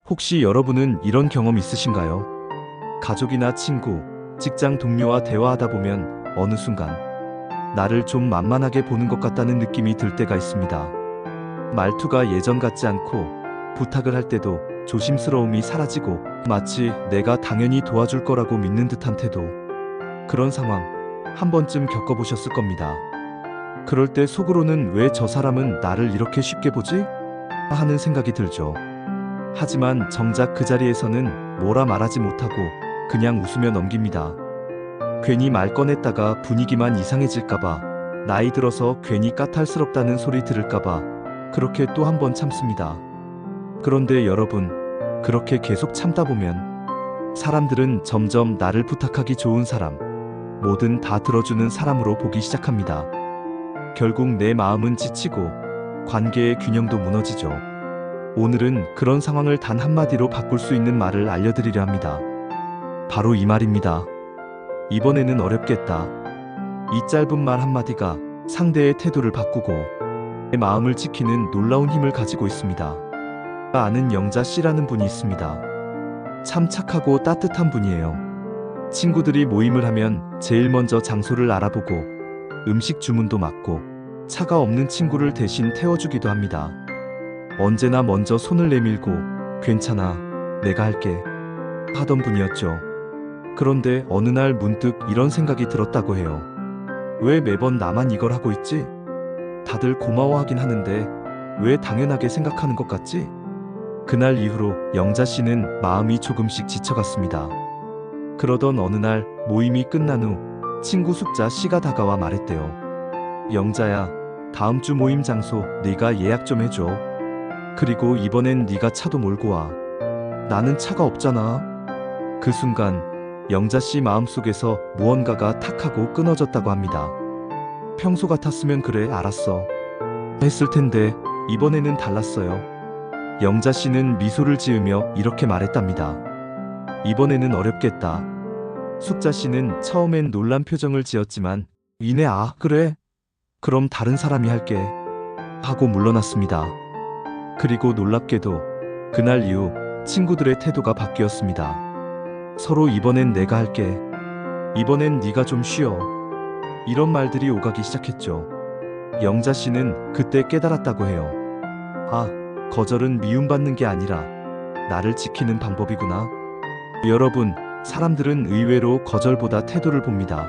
혹시 여러분은 이런 경험 있으신가요? 가족이나 친구, 직장 동료와 대화하다 보면 어느 순간 나를 좀 만만하게 보는 것 같다는 느낌이 들 때가 있습니다. 말투가 예전 같지 않고 부탁을 할 때도 조심스러움이 사라지고 마치 내가 당연히 도와줄 거라고 믿는 듯한 태도. 그런 상황 한 번쯤 겪어보셨을 겁니다. 그럴 때 속으로는 왜 저 사람은 나를 이렇게 쉽게 보지? 하는 생각이 들죠. 하지만 정작 그 자리에서는 뭐라 말하지 못하고 그냥 웃으며 넘깁니다. 괜히 말 꺼냈다가 분위기만 이상해질까봐, 나이 들어서 괜히 까탈스럽다는 소리 들을까봐 그렇게 또 한 번 참습니다. 그런데 여러분, 그렇게 계속 참다 보면 사람들은 점점 나를 부탁하기 좋은 사람, 뭐든 다 들어주는 사람으로 보기 시작합니다. 결국 내 마음은 지치고 관계의 균형도 무너지죠. 오늘은 그런 상황을 단 한마디로 바꿀 수 있는 말을 알려드리려 합니다. 바로 이 말입니다. 이번에는 어렵겠다. 이 짧은 말 한마디가 상대의 태도를 바꾸고 내 마음을 지키는 놀라운 힘을 가지고 있습니다. 제가 아는 영자 씨라는 분이 있습니다. 참 착하고 따뜻한 분이에요. 친구들이 모임을 하면 제일 먼저 장소를 알아보고 음식 주문도 맡고 차가 없는 친구를 대신 태워주기도 합니다. 언제나 먼저 손을 내밀고 괜찮아, 내가 할게 하던 분이었죠. 그런데 어느 날 문득 이런 생각이 들었다고 해요. 왜 매번 나만 이걸 하고 있지? 다들 고마워하긴 하는데 왜 당연하게 생각하는 것 같지? 그날 이후로 영자 씨는 마음이 조금씩 지쳐갔습니다. 그러던 어느 날 모임이 끝난 후 친구 숙자 씨가 다가와 말했대요. 영자야, 다음 주 모임 장소 네가 예약 좀 해줘. 그리고 이번엔 네가 차도 몰고 와. 나는 차가 없잖아. 그 순간 영자 씨 마음속에서 무언가가 탁 하고 끊어졌다고 합니다. 평소 같았으면 그래, 알았어 했을 텐데 이번에는 달랐어요. 영자 씨는 미소를 지으며 이렇게 말했답니다. 이번에는 어렵겠다. 숙자 씨는 처음엔 놀란 표정을 지었지만 이내 아, 그래? 그럼 다른 사람이 할게 하고 물러났습니다. 그리고 놀랍게도 그날 이후 친구들의 태도가 바뀌었습니다. 서로 이번엔 내가 할게. 이번엔 네가 좀 쉬어. 이런 말들이 오가기 시작했죠. 영자 씨는 그때 깨달았다고 해요. 아, 거절은 미움받는 게 아니라 나를 지키는 방법이구나. 여러분, 사람들은 의외로 거절보다 태도를 봅니다.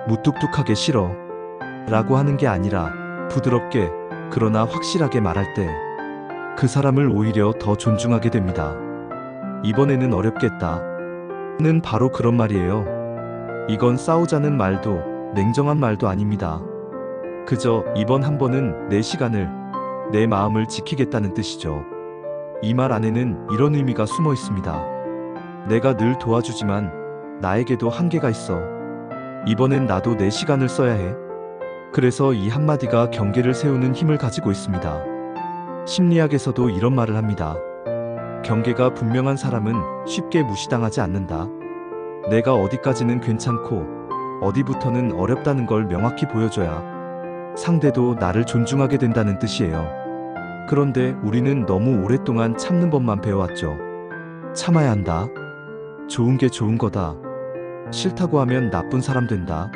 무뚝뚝하게 싫어 라고 하는 게 아니라 부드럽게 그러나 확실하게 말할 때 그 사람을 오히려 더 존중하게 됩니다. 이번에는 어렵겠다 는 바로 그런 말이에요. 이건 싸우자는 말도 냉정한 말도 아닙니다. 그저 이번 한 번은 내 시간을, 내 마음을 지키겠다는 뜻이죠. 이 말 안에는 이런 의미가 숨어 있습니다. 내가 늘 도와주지만 나에게도 한계가 있어. 이번엔 나도 내 시간을 써야 해. 그래서 이 한마디가 경계를 세우는 힘을 가지고 있습니다. 심리학에서도 이런 말을 합니다. 경계가 분명한 사람은 쉽게 무시당하지 않는다. 내가 어디까지는 괜찮고 어디부터는 어렵다는 걸 명확히 보여줘야 상대도 나를 존중하게 된다는 뜻이에요. 그런데 우리는 너무 오랫동안 참는 법만 배워왔죠. 참아야 한다. 좋은 게 좋은 거다. 싫다고 하면 나쁜 사람 된다.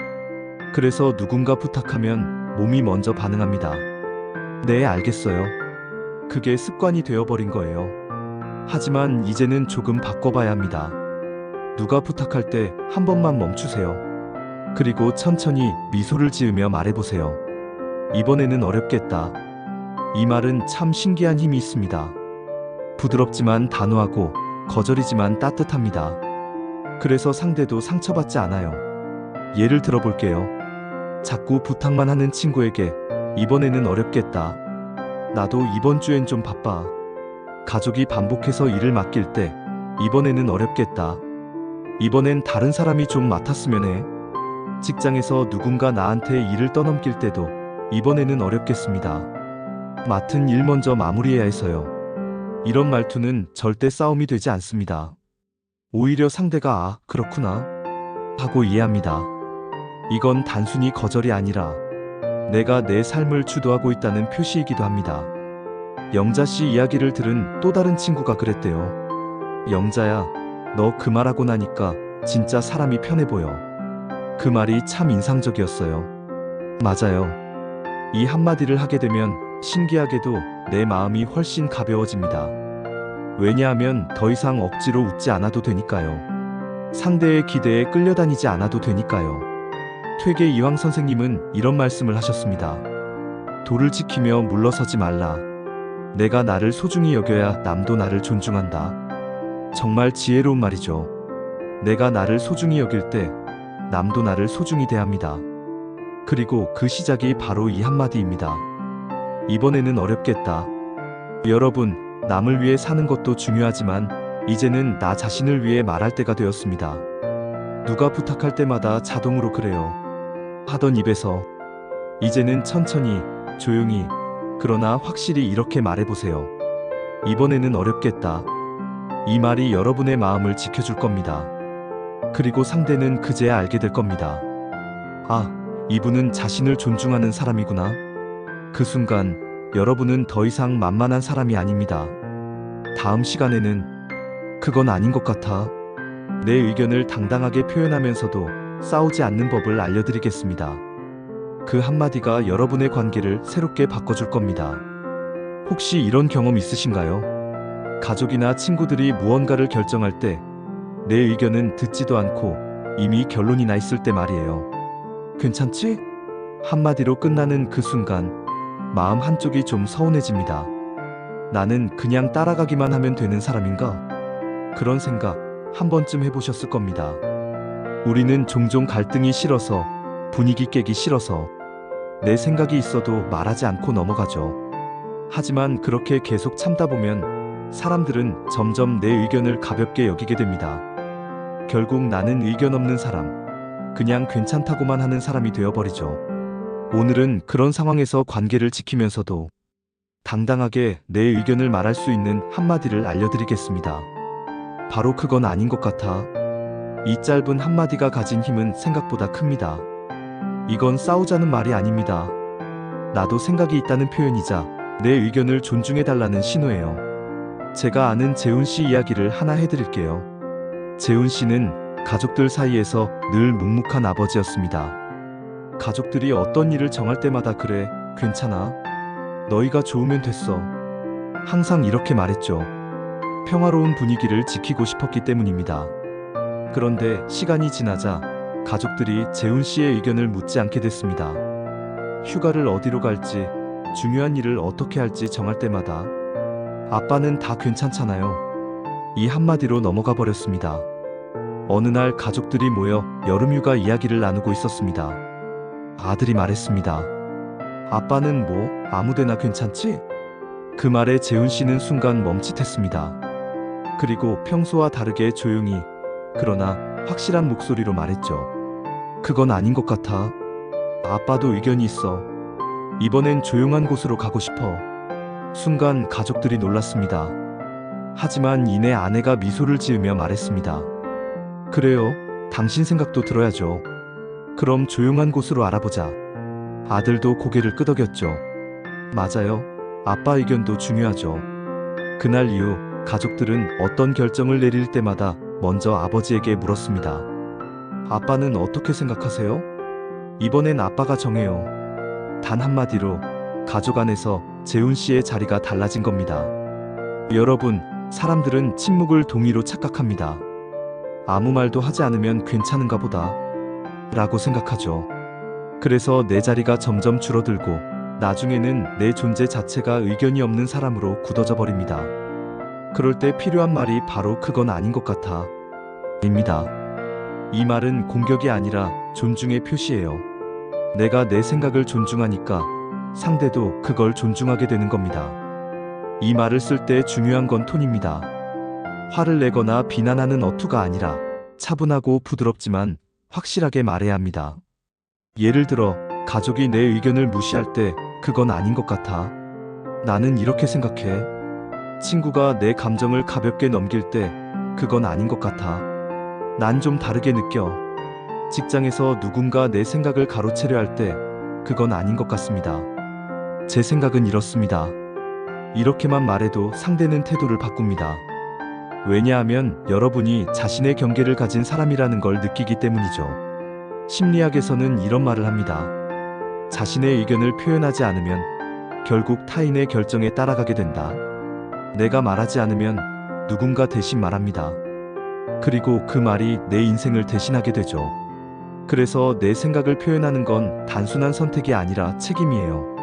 그래서 누군가 부탁하면 몸이 먼저 반응합니다. 네, 알겠어요. 그게 습관이 되어버린 거예요. 하지만 이제는 조금 바꿔봐야 합니다. 누가 부탁할 때 한 번만 멈추세요. 그리고 천천히 미소를 지으며 말해보세요. 이번에는 어렵겠다. 이 말은 참 신기한 힘이 있습니다. 부드럽지만 단호하고 거절이지만 따뜻합니다. 그래서 상대도 상처받지 않아요. 예를 들어볼게요. 자꾸 부탁만 하는 친구에게 이번에는 어렵겠다. 나도 이번 주엔 좀 바빠. 가족이 반복해서 일을 맡길 때 이번에는 어렵겠다. 이번엔 다른 사람이 좀 맡았으면 해. 직장에서 누군가 나한테 일을 떠넘길 때도 이번에는 어렵겠습니다. 맡은 일 먼저 마무리해야 해서요. 이런 말투는 절대 싸움이 되지 않습니다. 오히려 상대가 아, 그렇구나 하고 이해합니다. 이건 단순히 거절이 아니라 내가 내 삶을 주도하고 있다는 표시이기도 합니다. 영자 씨 이야기를 들은 또 다른 친구가 그랬대요. 영자야, 너 그 말하고 나니까 진짜 사람이 편해 보여. 그 말이 참 인상적이었어요. 맞아요. 이 한마디를 하게 되면 신기하게도 내 마음이 훨씬 가벼워집니다. 왜냐하면 더 이상 억지로 웃지 않아도 되니까요. 상대의 기대에 끌려다니지 않아도 되니까요. 퇴계 이황 선생님은 이런 말씀을 하셨습니다. 도를 지키며 물러서지 말라. 내가 나를 소중히 여겨야 남도 나를 존중한다. 정말 지혜로운 말이죠. 내가 나를 소중히 여길 때 남도 나를 소중히 대합니다. 그리고 그 시작이 바로 이 한마디입니다. 이번에는 어렵겠다. 여러분, 남을 위해 사는 것도 중요하지만 이제는 나 자신을 위해 말할 때가 되었습니다. 누가 부탁할 때마다 자동으로 그래요 하던 입에서 이제는 천천히, 조용히, 그러나 확실히 이렇게 말해보세요. 이번에는 어렵겠다. 이 말이 여러분의 마음을 지켜줄 겁니다. 그리고 상대는 그제야 알게 될 겁니다. 아, 이분은 자신을 존중하는 사람이구나. 그 순간 여러분은 더 이상 만만한 사람이 아닙니다. 다음 시간에는 그건 아닌 것 같아. 내 의견을 당당하게 표현하면서도 싸우지 않는 법을 알려드리겠습니다. 그 한마디가 여러분의 관계를 새롭게 바꿔줄 겁니다. 혹시 이런 경험 있으신가요? 가족이나 친구들이 무언가를 결정할 때 내 의견은 듣지도 않고 이미 결론이 나 있을 때 말이에요. 괜찮지? 한마디로 끝나는 그 순간 마음 한쪽이 좀 서운해집니다. 나는 그냥 따라가기만 하면 되는 사람인가? 그런 생각 한 번쯤 해보셨을 겁니다. 우리는 종종 갈등이 싫어서, 분위기 깨기 싫어서 내 생각이 있어도 말하지 않고 넘어가죠. 하지만 그렇게 계속 참다 보면 사람들은 점점 내 의견을 가볍게 여기게 됩니다. 결국 나는 의견 없는 사람, 그냥 괜찮다고만 하는 사람이 되어버리죠. 오늘은 그런 상황에서 관계를 지키면서도 당당하게 내 의견을 말할 수 있는 한마디를 알려드리겠습니다. 바로 그건 아닌 것 같아. 이 짧은 한마디가 가진 힘은 생각보다 큽니다. 이건 싸우자는 말이 아닙니다. 나도 생각이 있다는 표현이자 내 의견을 존중해달라는 신호예요. 제가 아는 재훈 씨 이야기를 하나 해드릴게요. 재훈 씨는 가족들 사이에서 늘 묵묵한 아버지였습니다. 가족들이 어떤 일을 정할 때마다 그래, 괜찮아. 너희가 좋으면 됐어. 항상 이렇게 말했죠. 평화로운 분위기를 지키고 싶었기 때문입니다. 그런데 시간이 지나자 가족들이 재훈 씨의 의견을 묻지 않게 됐습니다. 휴가를 어디로 갈지, 중요한 일을 어떻게 할지 정할 때마다 아빠는 다 괜찮잖아요. 이 한마디로 넘어가 버렸습니다. 어느 날 가족들이 모여 여름휴가 이야기를 나누고 있었습니다. 아들이 말했습니다. 아빠는 뭐 아무데나 괜찮지? 그 말에 재훈 씨는 순간 멈칫했습니다. 그리고 평소와 다르게 조용히, 그러나 확실한 목소리로 말했죠. 그건 아닌 것 같아. 아빠도 의견이 있어. 이번엔 조용한 곳으로 가고 싶어. 순간 가족들이 놀랐습니다. 하지만 이내 아내가 미소를 지으며 말했습니다. 그래요. 당신 생각도 들어야죠. 그럼 조용한 곳으로 알아보자. 아들도 고개를 끄덕였죠. 맞아요. 아빠 의견도 중요하죠. 그날 이후 가족들은 어떤 결정을 내릴 때마다 먼저 아버지에게 물었습니다. 아빠는 어떻게 생각하세요? 이번엔 아빠가 정해요. 단 한마디로 가족 안에서 재훈 씨의 자리가 달라진 겁니다. 여러분, 사람들은 침묵을 동의로 착각합니다. 아무 말도 하지 않으면 괜찮은가 보다 라고 생각하죠. 그래서 내 자리가 점점 줄어들고 나중에는 내 존재 자체가 의견이 없는 사람으로 굳어져 버립니다. 그럴 때 필요한 말이 바로 그건 아닌 것 같아 입니다. 이 말은 공격이 아니라 존중의 표시예요. 내가 내 생각을 존중하니까 상대도 그걸 존중하게 되는 겁니다. 이 말을 쓸 때 중요한 건 톤입니다. 화를 내거나 비난하는 어투가 아니라 차분하고 부드럽지만 확실하게 말해야 합니다. 예를 들어 가족이 내 의견을 무시할 때 그건 아닌 것 같아. 나는 이렇게 생각해. 친구가 내 감정을 가볍게 넘길 때 그건 아닌 것 같아. 난 좀 다르게 느껴. 직장에서 누군가 내 생각을 가로채려 할 때 그건 아닌 것 같습니다. 제 생각은 이렇습니다. 이렇게만 말해도 상대는 태도를 바꿉니다. 왜냐하면 여러분이 자신의 경계를 가진 사람이라는 걸 느끼기 때문이죠. 심리학에서는 이런 말을 합니다. 자신의 의견을 표현하지 않으면 결국 타인의 결정에 따라가게 된다. 내가 말하지 않으면 누군가 대신 말합니다. 그리고 그 말이 내 인생을 대신하게 되죠. 그래서 내 생각을 표현하는 건 단순한 선택이 아니라 책임이에요.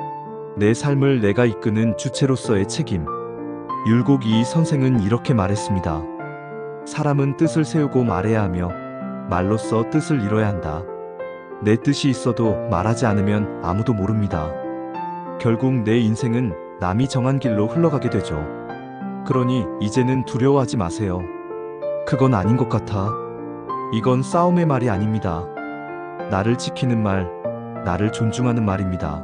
내 삶을 내가 이끄는 주체로서의 책임. 율곡 이 선생은 이렇게 말했습니다. 사람은 뜻을 세우고 말해야 하며 말로써 뜻을 이뤄야 한다. 내 뜻이 있어도 말하지 않으면 아무도 모릅니다. 결국 내 인생은 남이 정한 길로 흘러가게 되죠. 그러니 이제는 두려워하지 마세요. 그건 아닌 것 같아. 이건 싸움의 말이 아닙니다. 나를 지키는 말, 나를 존중하는 말입니다.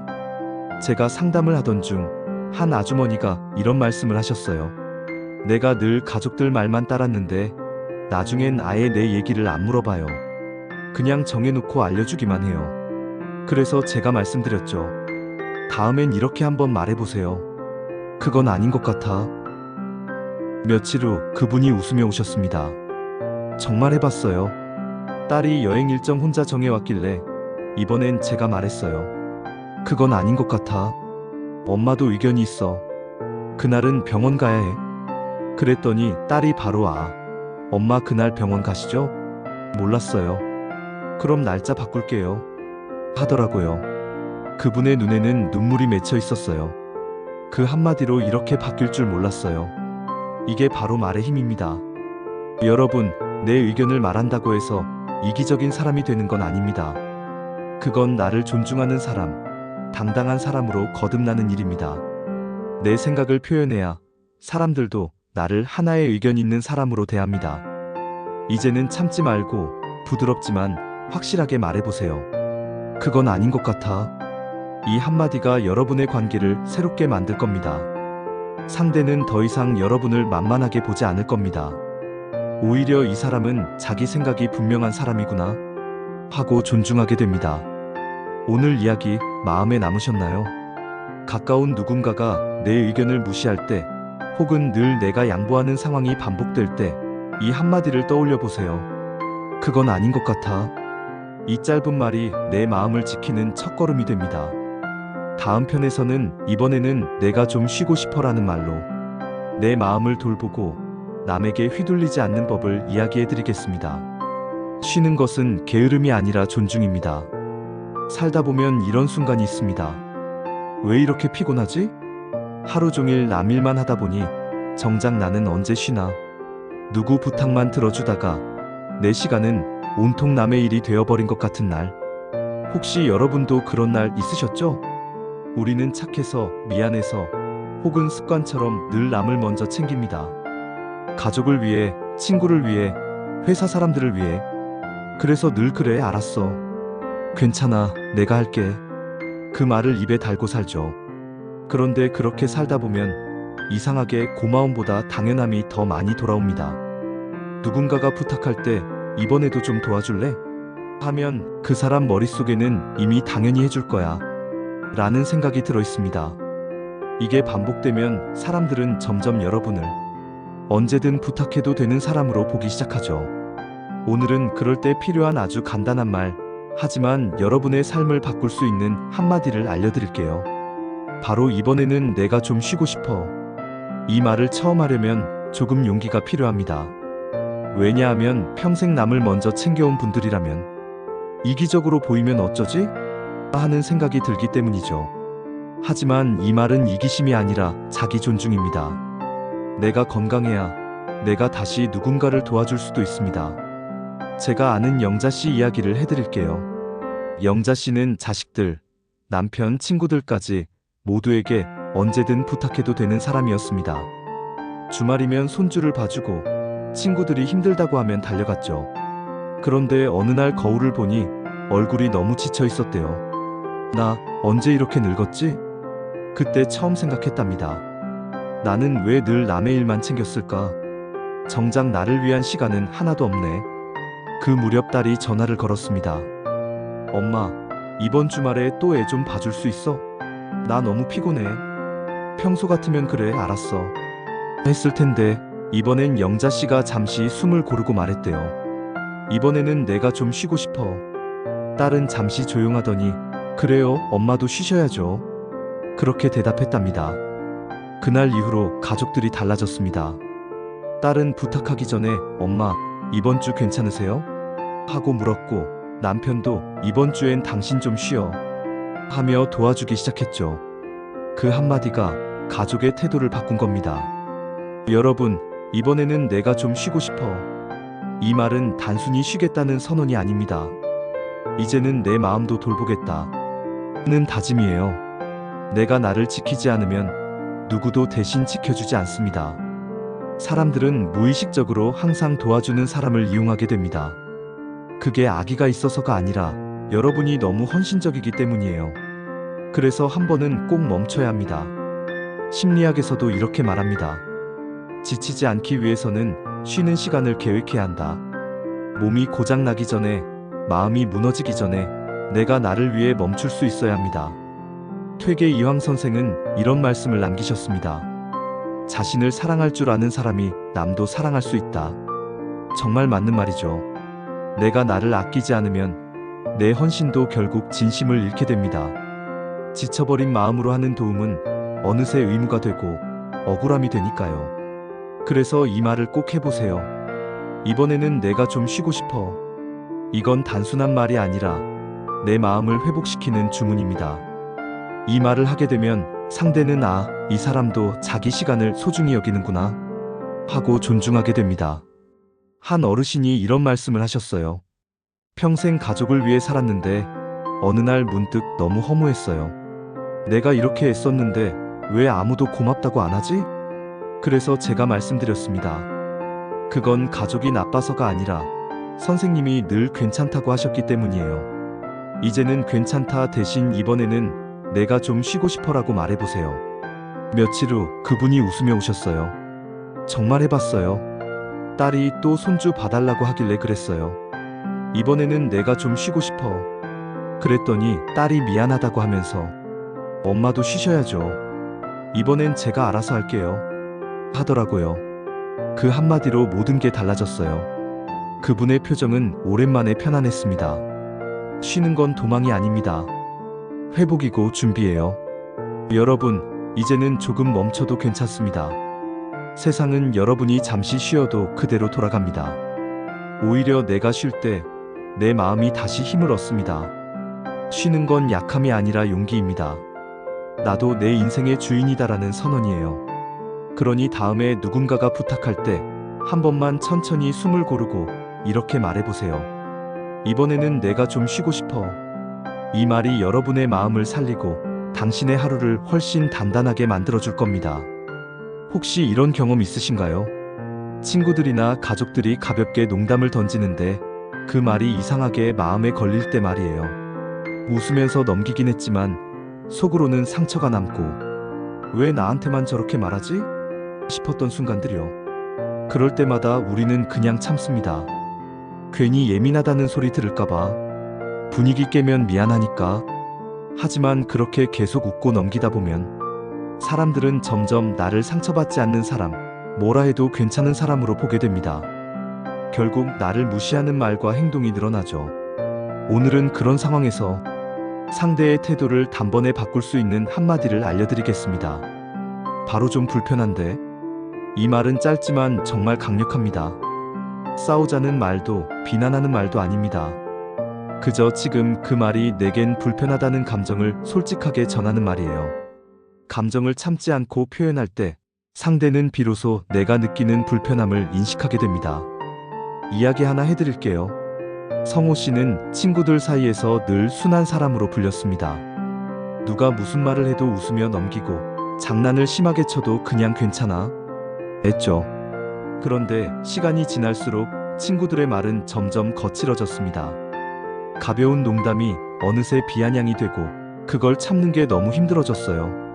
제가 상담을 하던 중 한 아주머니가 이런 말씀을 하셨어요. 내가 늘 가족들 말만 따랐는데 나중엔 아예 내 얘기를 안 물어봐요. 그냥 정해놓고 알려주기만 해요. 그래서 제가 말씀드렸죠. 다음엔 이렇게 한번 말해보세요. 그건 아닌 것 같아. 며칠 후 그분이 웃으며 오셨습니다. 정말 해봤어요. 딸이 여행 일정 혼자 정해왔길래 이번엔 제가 말했어요. 그건 아닌 것 같아. 엄마도 의견이 있어. 그날은 병원 가야 해. 그랬더니 딸이 바로 엄마 그날 병원 가시죠? 몰랐어요. 그럼 날짜 바꿀게요. 하더라고요. 그분의 눈에는 눈물이 맺혀 있었어요. 그 한마디로 이렇게 바뀔 줄 몰랐어요. 이게 바로 말의 힘입니다. 여러분, 내 의견을 말한다고 해서 이기적인 사람이 되는 건 아닙니다. 그건 나를 존중하는 사람, 당당한 사람으로 거듭나는 일입니다. 내 생각을 표현해야 사람들도 나를 하나의 의견 있는 사람으로 대합니다. 이제는 참지 말고 부드럽지만 확실하게 말해보세요. 그건 아닌 것 같아. 이 한마디가 여러분의 관계를 새롭게 만들 겁니다. 상대는 더 이상 여러분을 만만하게 보지 않을 겁니다. 오히려 이 사람은 자기 생각이 분명한 사람이구나 하고 존중하게 됩니다. 오늘 이야기 마음에 남으셨나요? 가까운 누군가가 내 의견을 무시할 때 혹은 늘 내가 양보하는 상황이 반복될 때 이 한마디를 떠올려 보세요. 그건 아닌 것 같아. 이 짧은 말이 내 마음을 지키는 첫걸음이 됩니다. 다음 편에서는 이번에는 내가 좀 쉬고 싶어라는 말로 내 마음을 돌보고 남에게 휘둘리지 않는 법을 이야기해 드리겠습니다. 쉬는 것은 게으름이 아니라 존중입니다. 살다 보면 이런 순간이 있습니다. 왜 이렇게 피곤하지? 하루 종일 남 일만 하다 보니 정작 나는 언제 쉬나? 누구 부탁만 들어주다가 내 시간은 온통 남의 일이 되어버린 것 같은 날. 혹시 여러분도 그런 날 있으셨죠? 우리는 착해서, 미안해서, 혹은 습관처럼 늘 남을 먼저 챙깁니다. 가족을 위해, 친구를 위해, 회사 사람들을 위해. 그래서 늘 그래, 알았어. 괜찮아, 내가 할게. 그 말을 입에 달고 살죠. 그런데 그렇게 살다 보면 이상하게 고마움보다 당연함이 더 많이 돌아옵니다. 누군가가 부탁할 때 이번에도 좀 도와줄래? 하면 그 사람 머릿속에는 이미 당연히 해줄 거야 라는 생각이 들어 있습니다. 이게 반복되면 사람들은 점점 여러분을 언제든 부탁해도 되는 사람으로 보기 시작하죠. 오늘은 그럴 때 필요한 아주 간단한 말, 하지만 여러분의 삶을 바꿀 수 있는 한마디를 알려드릴게요. 바로 이번에는 내가 좀 쉬고 싶어. 이 말을 처음 하려면 조금 용기가 필요합니다. 왜냐하면 평생 남을 먼저 챙겨온 분들이라면 이기적으로 보이면 어쩌지? 하는 생각이 들기 때문이죠. 하지만 이 말은 이기심이 아니라 자기 존중입니다. 내가 건강해야 내가 다시 누군가를 도와줄 수도 있습니다. 제가 아는 영자씨 이야기를 해드릴게요. 영자씨는 자식들, 남편, 친구들까지 모두에게 언제든 부탁해도 되는 사람이었습니다. 주말이면 손주를 봐주고 친구들이 힘들다고 하면 달려갔죠. 그런데 어느 날 거울을 보니 얼굴이 너무 지쳐 있었대요. 나 언제 이렇게 늙었지? 그때 처음 생각했답니다. 나는 왜 늘 남의 일만 챙겼을까? 정작 나를 위한 시간은 하나도 없네. 그 무렵 딸이 전화를 걸었습니다. 엄마, 이번 주말에 또 애 좀 봐줄 수 있어? 나 너무 피곤해. 평소 같으면 그래, 알았어 했을 텐데 이번엔 영자 씨가 잠시 숨을 고르고 말했대요. 이번에는 내가 좀 쉬고 싶어. 딸은 잠시 조용하더니 그래요, 엄마도 쉬셔야죠. 그렇게 대답했답니다. 그날 이후로 가족들이 달라졌습니다. 딸은 부탁하기 전에 엄마, 이번 주 괜찮으세요? 하고 물었고 남편도 이번 주엔 당신 좀 쉬어 하며 도와주기 시작했죠. 그 한마디가 가족의 태도를 바꾼 겁니다. 여러분, 이번에는 내가 좀 쉬고 싶어. 이 말은 단순히 쉬겠다는 선언이 아닙니다. 이제는 내 마음도 돌보겠다 는 다짐이에요. 내가 나를 지키지 않으면 누구도 대신 지켜주지 않습니다. 사람들은 무의식적으로 항상 도와주는 사람을 이용하게 됩니다. 그게 악의가 있어서가 아니라 여러분이 너무 헌신적이기 때문이에요. 그래서 한 번은 꼭 멈춰야 합니다. 심리학에서도 이렇게 말합니다. 지치지 않기 위해서는 쉬는 시간을 계획해야 한다. 몸이 고장나기 전에, 마음이 무너지기 전에 내가 나를 위해 멈출 수 있어야 합니다. 퇴계 이황 선생은 이런 말씀을 남기셨습니다. 자신을 사랑할 줄 아는 사람이 남도 사랑할 수 있다. 정말 맞는 말이죠. 내가 나를 아끼지 않으면 내 헌신도 결국 진심을 잃게 됩니다. 지쳐버린 마음으로 하는 도움은 어느새 의무가 되고 억울함이 되니까요. 그래서 이 말을 꼭 해보세요. 이번에는 내가 좀 쉬고 싶어. 이건 단순한 말이 아니라 내 마음을 회복시키는 주문입니다. 이 말을 하게 되면 상대는 이 사람도 자기 시간을 소중히 여기는구나 하고 존중하게 됩니다. 한 어르신이 이런 말씀을 하셨어요. 평생 가족을 위해 살았는데 어느 날 문득 너무 허무했어요. 내가 이렇게 애썼는데 왜 아무도 고맙다고 안 하지? 그래서 제가 말씀드렸습니다. 그건 가족이 나빠서가 아니라 선생님이 늘 괜찮다고 하셨기 때문이에요. 이제는 괜찮다 대신 이번에는 내가 좀 쉬고 싶어라고 말해보세요. 며칠 후 그분이 웃으며 오셨어요. 정말 해봤어요. 딸이 또 손주 봐달라고 하길래 그랬어요. 이번에는 내가 좀 쉬고 싶어. 그랬더니 딸이 미안하다고 하면서 엄마도 쉬셔야죠. 이번엔 제가 알아서 할게요. 하더라고요. 그 한마디로 모든 게 달라졌어요. 그분의 표정은 오랜만에 편안했습니다. 쉬는 건 도망이 아닙니다. 회복이고 준비예요. 여러분, 이제는 조금 멈춰도 괜찮습니다. 세상은 여러분이 잠시 쉬어도 그대로 돌아갑니다. 오히려 내가 쉴 때 내 마음이 다시 힘을 얻습니다. 쉬는 건 약함이 아니라 용기입니다. 나도 내 인생의 주인이다라는 선언이에요. 그러니 다음에 누군가가 부탁할 때 한 번만 천천히 숨을 고르고 이렇게 말해보세요. 이번에는 내가 좀 쉬고 싶어. 이 말이 여러분의 마음을 살리고 당신의 하루를 훨씬 단단하게 만들어줄 겁니다. 혹시 이런 경험 있으신가요? 친구들이나 가족들이 가볍게 농담을 던지는데 그 말이 이상하게 마음에 걸릴 때 말이에요. 웃으면서 넘기긴 했지만 속으로는 상처가 남고 왜 나한테만 저렇게 말하지? 싶었던 순간들이요. 그럴 때마다 우리는 그냥 참습니다. 괜히 예민하다는 소리 들을까봐, 분위기 깨면 미안하니까. 하지만 그렇게 계속 웃고 넘기다 보면 사람들은 점점 나를 상처받지 않는 사람, 뭐라 해도 괜찮은 사람으로 보게 됩니다. 결국 나를 무시하는 말과 행동이 늘어나죠. 오늘은 그런 상황에서 상대의 태도를 단번에 바꿀 수 있는 한마디를 알려드리겠습니다. 바로 좀 불편한데? 이 말은 짧지만 정말 강력합니다. 싸우자는 말도 비난하는 말도 아닙니다. 그저 지금 그 말이 내겐 불편하다는 감정을 솔직하게 전하는 말이에요. 감정을 참지 않고 표현할 때 상대는 비로소 내가 느끼는 불편함을 인식하게 됩니다. 이야기 하나 해드릴게요. 성호 씨는 친구들 사이에서 늘 순한 사람으로 불렸습니다. 누가 무슨 말을 해도 웃으며 넘기고 장난을 심하게 쳐도 그냥 괜찮아 했죠. 그런데 시간이 지날수록 친구들의 말은 점점 거칠어졌습니다. 가벼운 농담이 어느새 비아냥이 되고 그걸 참는 게 너무 힘들어졌어요.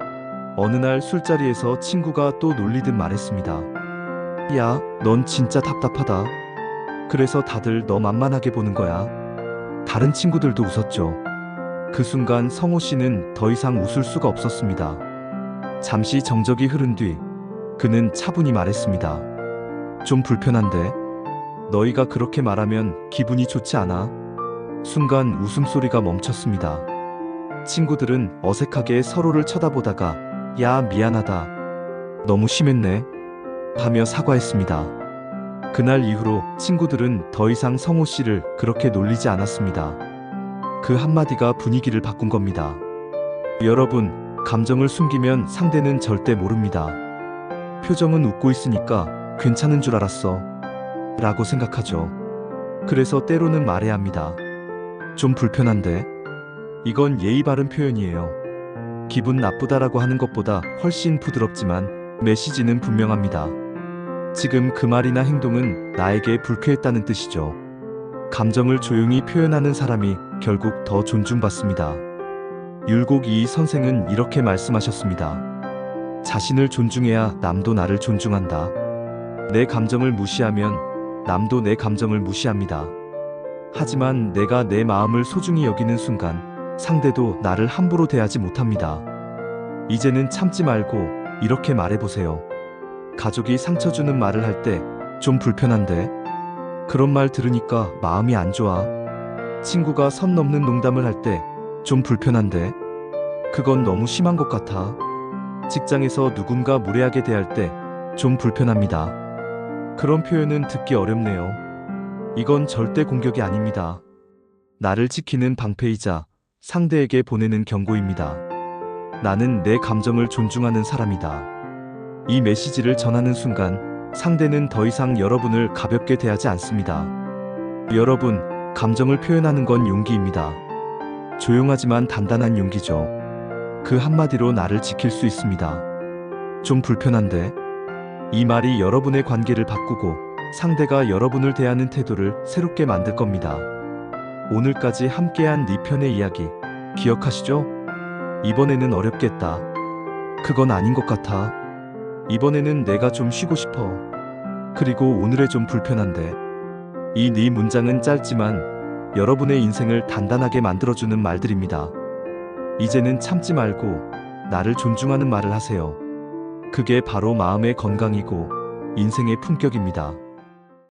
어느 날 술자리에서 친구가 또 놀리듯 말했습니다. 야, 넌 진짜 답답하다. 그래서 다들 너 만만하게 보는 거야. 다른 친구들도 웃었죠. 그 순간 성호 씨는 더 이상 웃을 수가 없었습니다. 잠시 정적이 흐른 뒤 그는 차분히 말했습니다. 좀 불편한데? 너희가 그렇게 말하면 기분이 좋지 않아? 순간 웃음소리가 멈췄습니다. 친구들은 어색하게 서로를 쳐다보다가 야, 미안하다. 너무 심했네. 하며 사과했습니다. 그날 이후로 친구들은 더 이상 성호 씨를 그렇게 놀리지 않았습니다. 그 한마디가 분위기를 바꾼 겁니다. 여러분, 감정을 숨기면 상대는 절대 모릅니다. 표정은 웃고 있으니까 괜찮은 줄 알았어. 라고 생각하죠. 그래서 때로는 말해야 합니다. 좀 불편한데? 이건 예의 바른 표현이에요. 기분 나쁘다라고 하는 것보다 훨씬 부드럽지만 메시지는 분명합니다. 지금 그 말이나 행동은 나에게 불쾌했다는 뜻이죠. 감정을 조용히 표현하는 사람이 결국 더 존중받습니다. 율곡 이이 선생은 이렇게 말씀하셨습니다. 자신을 존중해야 남도 나를 존중한다. 내 감정을 무시하면 남도 내 감정을 무시합니다. 하지만 내가 내 마음을 소중히 여기는 순간 상대도 나를 함부로 대하지 못합니다. 이제는 참지 말고 이렇게 말해보세요. 가족이 상처 주는 말을 할 때 좀 불편한데? 그런 말 들으니까 마음이 안 좋아. 친구가 선 넘는 농담을 할 때 좀 불편한데? 그건 너무 심한 것 같아. 직장에서 누군가 무례하게 대할 때 좀 불편합니다. 그런 표현은 듣기 어렵네요. 이건 절대 공격이 아닙니다. 나를 지키는 방패이자 상대에게 보내는 경고입니다. 나는 내 감정을 존중하는 사람이다. 이 메시지를 전하는 순간 상대는 더 이상 여러분을 가볍게 대하지 않습니다. 여러분, 감정을 표현하는 건 용기입니다. 조용하지만 단단한 용기죠. 그 한마디로 나를 지킬 수 있습니다. 좀 불편한데? 이 말이 여러분의 관계를 바꾸고 상대가 여러분을 대하는 태도를 새롭게 만들 겁니다. 오늘까지 함께한 네 편의 이야기 기억하시죠? 이번에는 어렵겠다. 그건 아닌 것 같아. 이번에는 내가 좀 쉬고 싶어. 그리고 오늘의 좀 불편한데. 이 네 문장은 짧지만 여러분의 인생을 단단하게 만들어주는 말들입니다. 이제는 참지 말고 나를 존중하는 말을 하세요. 그게 바로 마음의 건강이고 인생의 품격입니다.